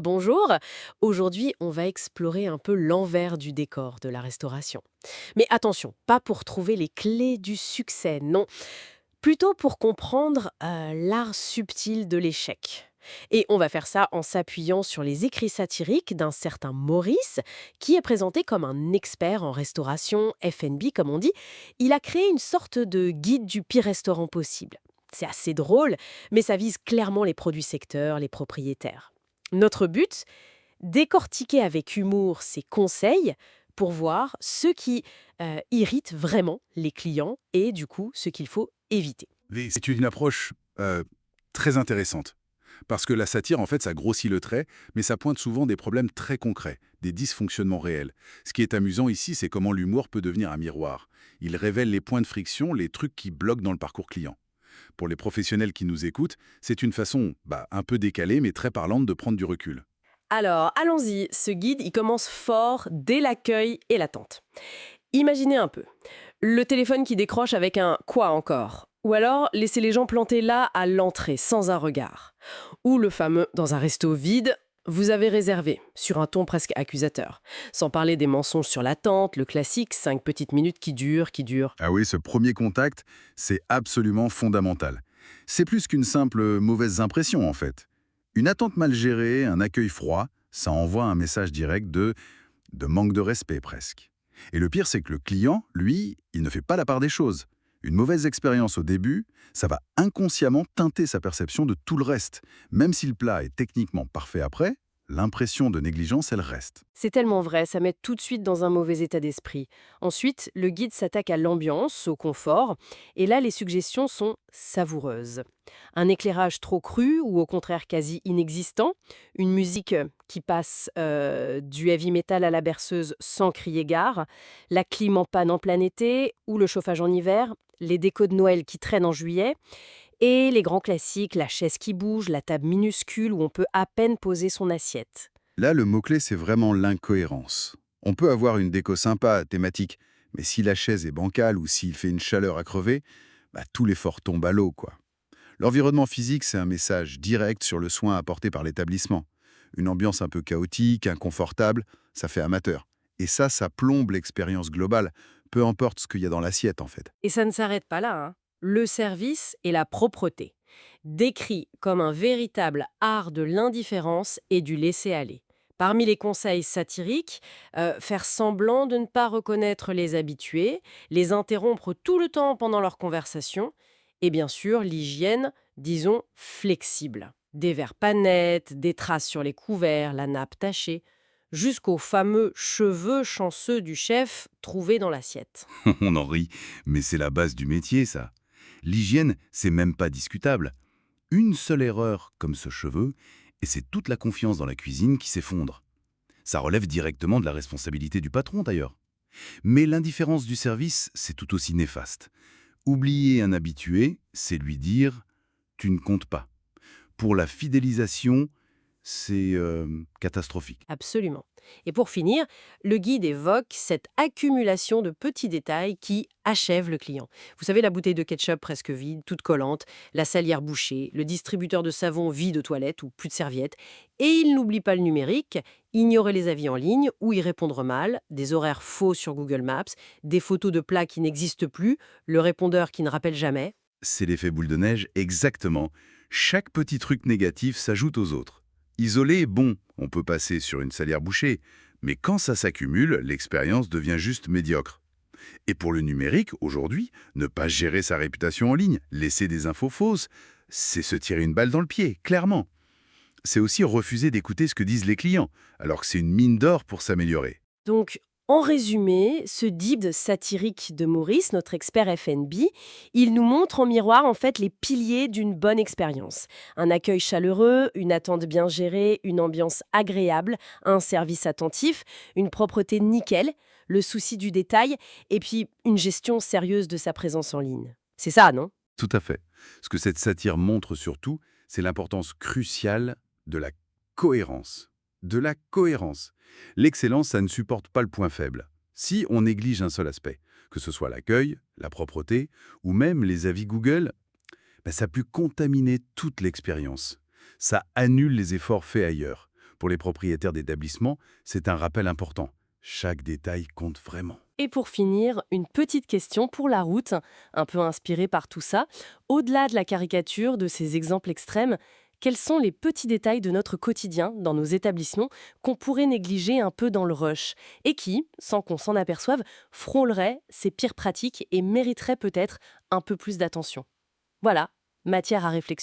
Bonjour, aujourd'hui on va explorer un peu l'envers du décor de la restauration. Mais attention, pas pour trouver les clés du succès, non, plutôt pour comprendre l'art subtil de l'échec. Et on va faire ça en s'appuyant sur les écrits satiriques d'un certain Maurice, qui est présenté comme un expert en restauration, F&B comme on dit. Il a créé une sorte de guide du pire restaurant possible. C'est assez drôle, mais ça vise clairement les produits secteurs, les propriétaires. Notre but, décortiquer avec humour ses conseils pour voir ce qui irrite vraiment les clients et du coup ce qu'il faut éviter. C'est une approche très intéressante. Parce que la satire, en fait, ça grossit le trait, mais ça pointe souvent des problèmes très concrets, des dysfonctionnements réels. Ce qui est amusant ici, c'est comment l'humour peut devenir un miroir. Il révèle les points de friction, les trucs qui bloquent dans le parcours client. Pour les professionnels qui nous écoutent, c'est une façon un peu décalée, mais très parlante de prendre du recul. Alors, allons-y, ce guide, il commence fort dès l'accueil et l'attente. Imaginez un peu, le téléphone qui décroche avec un «quoi encore?» ou alors laisser les gens plantés là à l'entrée sans un regard. Ou le fameux «dans un resto vide», vous avez réservé, sur un ton presque accusateur. Sans parler des mensonges sur l'attente, le classique 5 petites minutes qui durent. Ah oui, ce premier contact, c'est absolument fondamental. C'est plus qu'une simple mauvaise impression, en fait. Une attente mal gérée, un accueil froid, ça envoie un message direct de manque de respect presque. Et le pire, c'est que le client, lui, il ne fait pas la part des choses. Une mauvaise expérience au début, ça va inconsciemment teinter sa perception de tout le reste. Même si le plat est techniquement parfait après, l'impression de négligence, elle reste. C'est tellement vrai, ça met tout de suite dans un mauvais état d'esprit. Ensuite, le guide s'attaque à l'ambiance, au confort, et là les suggestions sont savoureuses. Un éclairage trop cru ou au contraire quasi inexistant, une musique qui passe du heavy metal à la berceuse sans crier gare, la clim en panne en plein été ou le chauffage en hiver, les décos de Noël qui traînent en juillet, et les grands classiques, la chaise qui bouge, la table minuscule où on peut à peine poser son assiette. Là, le mot-clé, c'est vraiment l'incohérence. On peut avoir une déco sympa, thématique, mais si la chaise est bancale ou s'il fait une chaleur à crever, tout l'effort tombe à l'eau, quoi. L'environnement physique, c'est un message direct sur le soin apporté par l'établissement. Une ambiance un peu chaotique, inconfortable, ça fait amateur. Et ça plombe l'expérience globale, peu importe ce qu'il y a dans l'assiette, en fait. Et ça ne s'arrête pas là, hein. Le service et la propreté, décrit comme un véritable art de l'indifférence et du laisser-aller. Parmi les conseils satiriques, faire semblant de ne pas reconnaître les habitués, les interrompre tout le temps pendant leur conversation, et bien sûr l'hygiène, disons, flexible. Des verres pas nets, des traces sur les couverts, la nappe tachée, jusqu'aux fameux cheveux chanceux du chef trouvés dans l'assiette. On en rit, mais c'est la base du métier, ça. L'hygiène, c'est même pas discutable. Une seule erreur, comme ce cheveu, et c'est toute la confiance dans la cuisine qui s'effondre. Ça relève directement de la responsabilité du patron, d'ailleurs. Mais l'indifférence du service, c'est tout aussi néfaste. Oublier un habitué, c'est lui dire «tu ne comptes pas». Pour la fidélisation, c'est catastrophique. Absolument. Et pour finir, le guide évoque cette accumulation de petits détails qui achèvent le client. Vous savez, la bouteille de ketchup presque vide, toute collante, la salière bouchée, le distributeur de savon vide aux toilettes ou plus de serviettes. Et il n'oublie pas le numérique, ignorer les avis en ligne ou y répondre mal, des horaires faux sur Google Maps, des photos de plats qui n'existent plus, le répondeur qui ne rappelle jamais. C'est l'effet boule de neige, exactement. Chaque petit truc négatif s'ajoute aux autres. Isolé, bon, on peut passer sur une salière bouchée, mais quand ça s'accumule, l'expérience devient juste médiocre. Et pour le numérique, aujourd'hui, ne pas gérer sa réputation en ligne, laisser des infos fausses, c'est se tirer une balle dans le pied, clairement. C'est aussi refuser d'écouter ce que disent les clients, alors que c'est une mine d'or pour s'améliorer. Donc, en résumé, ce guide satirique de Maurice, notre expert F&B, il nous montre en miroir en fait les piliers d'une bonne expérience. Un accueil chaleureux, une attente bien gérée, une ambiance agréable, un service attentif, une propreté nickel, le souci du détail et puis une gestion sérieuse de sa présence en ligne. C'est ça, non? Tout à fait. Ce que cette satire montre surtout, c'est l'importance cruciale de la cohérence. De la cohérence. L'excellence, ça ne supporte pas le point faible. Si on néglige un seul aspect, que ce soit l'accueil, la propreté ou même les avis Google, ça peut contaminer toute l'expérience. Ça annule les efforts faits ailleurs. Pour les propriétaires d'établissements, c'est un rappel important. Chaque détail compte vraiment. Et pour finir, une petite question pour la route, un peu inspirée par tout ça. Au-delà de la caricature, de ces exemples extrêmes, quels sont les petits détails de notre quotidien, dans nos établissements, qu'on pourrait négliger un peu dans le rush et qui, sans qu'on s'en aperçoive, frôleraient ces pires pratiques et mériteraient peut-être un peu plus d'attention? Voilà, matière à réflexion.